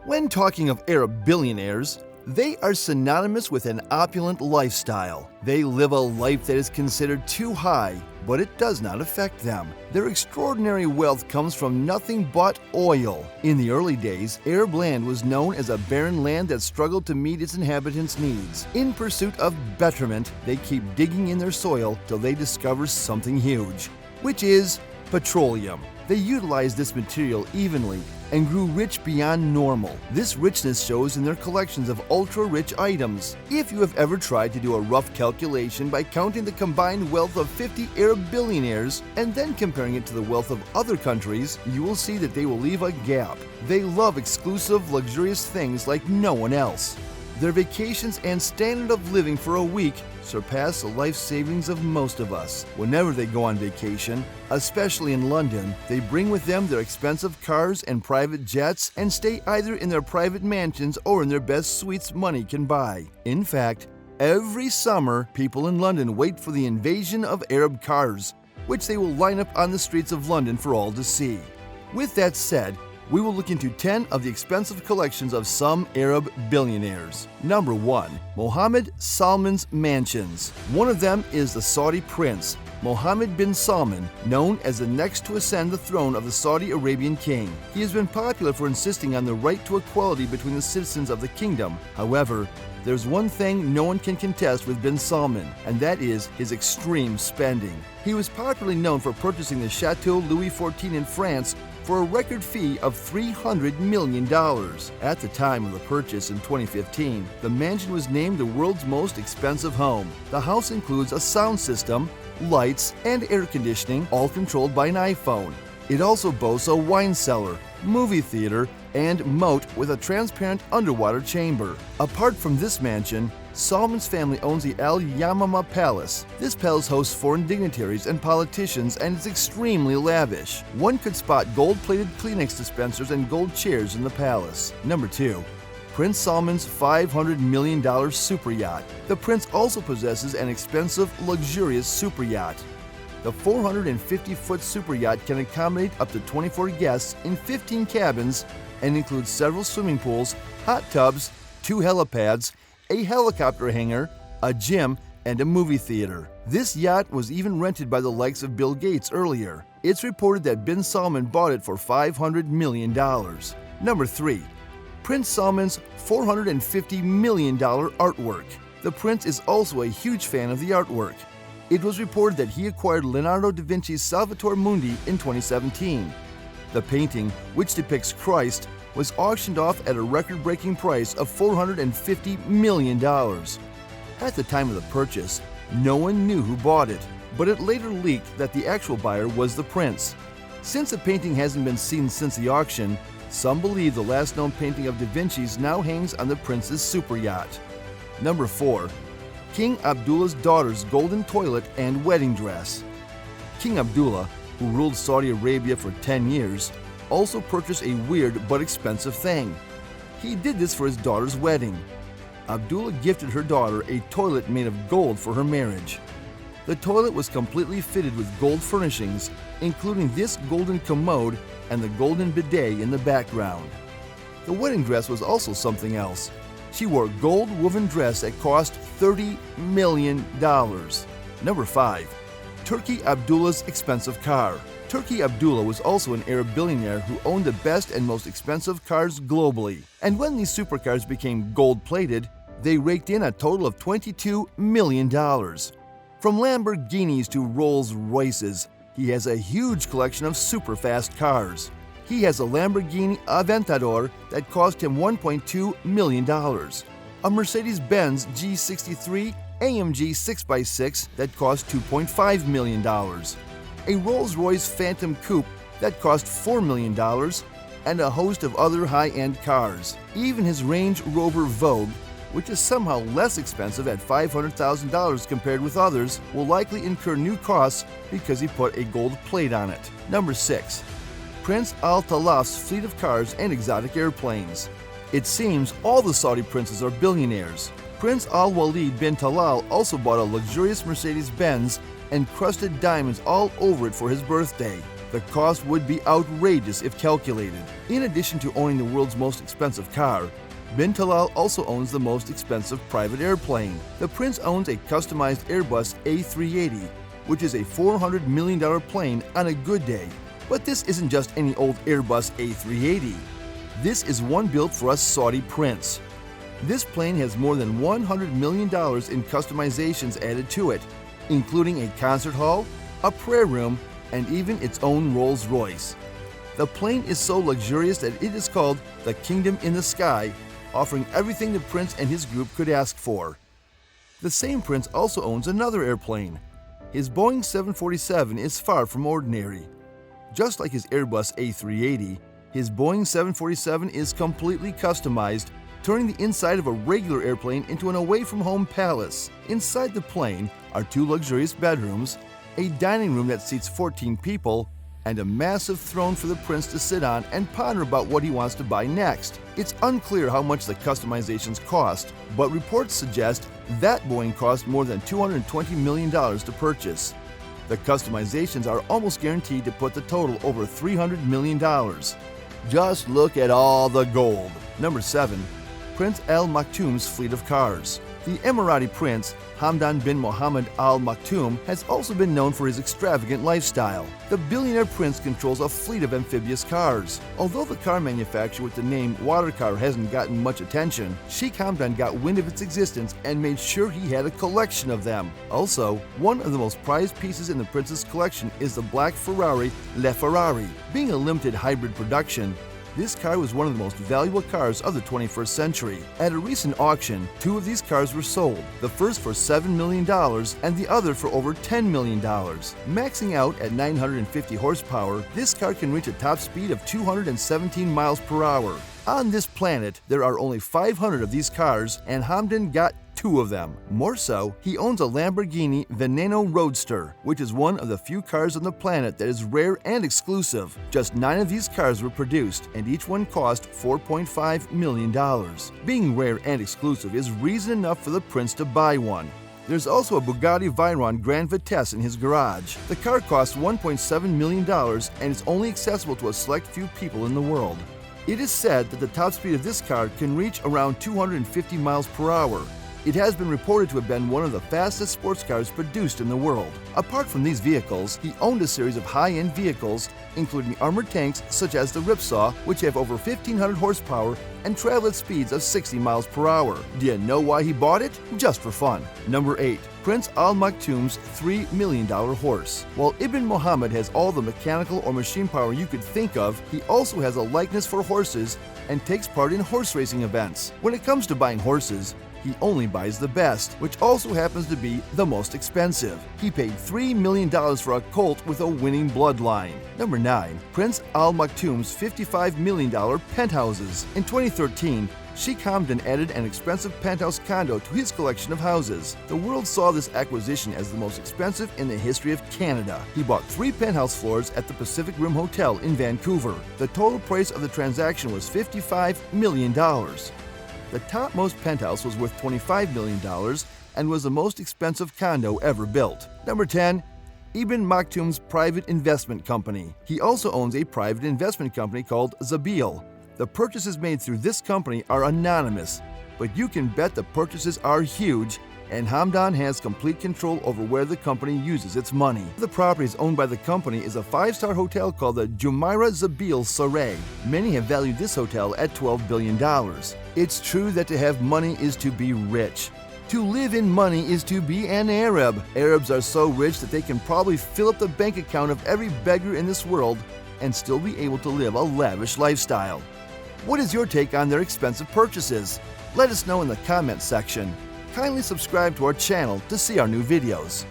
When talking of Arab billionaires, they are synonymous with an opulent lifestyle. They live a life that is considered too high, but it does not affect them. Their extraordinary wealth comes from nothing but oil. In the early days, Arab land was known as a barren land that struggled to meet its inhabitants' needs. In pursuit of betterment, they keep digging in their soil till they discover something huge, which is petroleum. They utilized this material evenly and grew rich beyond normal. This richness shows in their collections of ultra-rich items. If you have ever tried to do a rough calculation by counting the combined wealth of 50 Arab billionaires and then comparing it to the wealth of other countries, you will see that they will leave a gap. They love exclusive, luxurious things like no one else. Their vacations and standard of living for a week surpass the life savings of most of us. Whenever they go on vacation, especially in London, they bring with them their expensive cars and private jets and stay either in their private mansions or in their best suites money can buy. In fact, every summer, people in London wait for the invasion of Arab cars, which they will line up on the streets of London for all to see. With that said, we will look into 10 of the expensive collections of some Arab billionaires. Number 1. Mohammed Salman's mansions. One of them is the Saudi prince, Mohammed bin Salman, known as the next to ascend the throne of the Saudi Arabian king. He has been popular for insisting on the right to equality between the citizens of the kingdom. However, there's one thing no one can contest with bin Salman, and that is his extreme spending. He was popularly known for purchasing the Chateau Louis XIV in France for a record fee of $300 million. At the time of the purchase in 2015, the mansion was named the world's most expensive home. The house includes a sound system, lights, and air conditioning, all controlled by an iPhone. It also boasts a wine cellar, movie theater, and moat with a transparent underwater chamber. Apart from this mansion, Salman's family owns the Al Yamama Palace. This palace hosts foreign dignitaries and politicians and is extremely lavish. One could spot gold-plated Kleenex dispensers and gold chairs in the palace. Number 2. Prince Salman's $500 million super yacht. The prince also possesses an expensive, luxurious super yacht. The 450-foot super yacht can accommodate up to 24 guests in 15 cabins and includes several swimming pools, hot tubs, 2 helipads, a helicopter hangar, a gym, and a movie theater. This yacht was even rented by the likes of Bill Gates earlier. It's reported that bin Salman bought it for $500 million. Number 3. Prince Salman's $450 million artwork. The prince is also a huge fan of the artwork. It was reported that he acquired Leonardo da Vinci's Salvator Mundi in 2017. The painting, which depicts Christ, was auctioned off at a record-breaking price of $450 million. At the time of the purchase, no one knew who bought it, but it later leaked that the actual buyer was the prince. Since the painting hasn't been seen since the auction, some believe the last known painting of Da Vinci's now hangs on the prince's super yacht. Number 4. King Abdullah's daughter's golden toilet and wedding dress. King Abdullah, who ruled Saudi Arabia for 10 years, also purchased a weird but expensive thing. He did this for his daughter's wedding. Abdullah gifted her daughter a toilet made of gold for her marriage. The toilet was completely fitted with gold furnishings, including this golden commode and the golden bidet in the background. The wedding dress was also something else. She wore a gold woven dress that cost $30 million. Number 5. Turki Abdullah's expensive car. Turki Abdullah was also an Arab billionaire who owned the best and most expensive cars globally. And when these supercars became gold-plated, they raked in a total of $22 million. From Lamborghinis to Rolls-Royces, he has a huge collection of super-fast cars. He has a Lamborghini Aventador that cost him $1.2 million, a Mercedes-Benz G63 AMG 6x6 that cost $2.5 million, a Rolls-Royce Phantom Coupe that cost $4 million, and a host of other high-end cars. Even his Range Rover Vogue, which is somehow less expensive at $500,000 compared with others, will likely incur new costs because he put a gold plate on it. Number 6. Prince Al Talaf's fleet of cars and exotic airplanes. It seems all the Saudi princes are billionaires. Prince Al-Walid bin Talal also bought a luxurious Mercedes-Benz and crusted diamonds all over it for his birthday. The cost would be outrageous if calculated. In addition to owning the world's most expensive car, bin Talal also owns the most expensive private airplane. The prince owns a customized Airbus A380, which is a $400 million plane on a good day. But this isn't just any old Airbus A380. This is one built for a Saudi prince. This plane has more than $100 million in customizations added to it, including a concert hall, a prayer room, and even its own Rolls-Royce. The plane is so luxurious that it is called the Kingdom in the Sky, offering everything the prince and his group could ask for. The same prince also owns another airplane. His Boeing 747 is far from ordinary. Just like his Airbus A380, his Boeing 747 is completely customized, turning the inside of a regular airplane into an away-from-home palace. Inside the plane are 2 luxurious bedrooms, a dining room that seats 14 people, and a massive throne for the prince to sit on and ponder about what he wants to buy next. It's unclear how much the customizations cost, but reports suggest that Boeing cost more than $220 million to purchase. The customizations are almost guaranteed to put the total over $300 million. Just look at all the gold. Number 7. Prince Al Maktoum's fleet of cars. The Emirati prince, Hamdan bin Mohammed Al Maktoum, has also been known for his extravagant lifestyle. The billionaire prince controls a fleet of amphibious cars. Although the car manufacturer with the name Water Car hasn't gotten much attention, Sheikh Hamdan got wind of its existence and made sure he had a collection of them. Also, one of the most prized pieces in the prince's collection is the black Ferrari Le Ferrari. Being a limited hybrid production, this car was one of the most valuable cars of the 21st century. At a recent auction, 2 of these cars were sold, the first for $7 million and the other for over $10 million. Maxing out at 950 horsepower, this car can reach a top speed of 217 miles per hour. On this planet, there are only 500 of these cars, and Hamdan got 2 of them. More so, he owns a Lamborghini Veneno Roadster, which is one of the few cars on the planet that is rare and exclusive. Just 9 of these cars were produced, and each one cost $4.5 million. Being rare and exclusive is reason enough for the prince to buy one. There's also a Bugatti Veyron Grand Vitesse in his garage. The car costs $1.7 million and is only accessible to a select few people in the world. It is said that the top speed of this car can reach around 250 miles per hour. It has been reported to have been one of the fastest sports cars produced in the world. Apart from these vehicles, he owned a series of high-end vehicles, including armored tanks such as the Ripsaw, which have over 1,500 horsepower and travel at speeds of 60 miles per hour. Do you know why he bought it? Just for fun. Number 8. Prince Al Maktoum's $3 million horse. While Ibn Muhammad has all the mechanical or machine power you could think of, he also has a likeness for horses and takes part in horse racing events. When it comes to buying horses, he only buys the best, which also happens to be the most expensive. He paid $3 million for a colt with a winning bloodline. Number 9. Prince Al Maktoum's $55 million penthouses. In 2013, Sheikh Hamdan added an expensive penthouse condo to his collection of houses. The world saw this acquisition as the most expensive in the history of Canada. He bought 3 penthouse floors at the Pacific Rim Hotel in Vancouver. The total price of the transaction was $55 million. The topmost penthouse was worth $25 million and was the most expensive condo ever built. Number 10. Ibn Maktoum's private investment company. He also owns a private investment company called Zabil. The purchases made through this company are anonymous, but you can bet the purchases are huge, and Hamdan has complete control over where the company uses its money. The properties owned by the company is a 5-star hotel called the Jumeirah Zabil Saray. Many have valued this hotel at $12 billion. It's true that to have money is to be rich. To live in money is to be an Arab. Arabs are so rich that they can probably fill up the bank account of every beggar in this world and still be able to live a lavish lifestyle. What is your take on their expensive purchases? Let us know in the comments section. Kindly subscribe to our channel to see our new videos.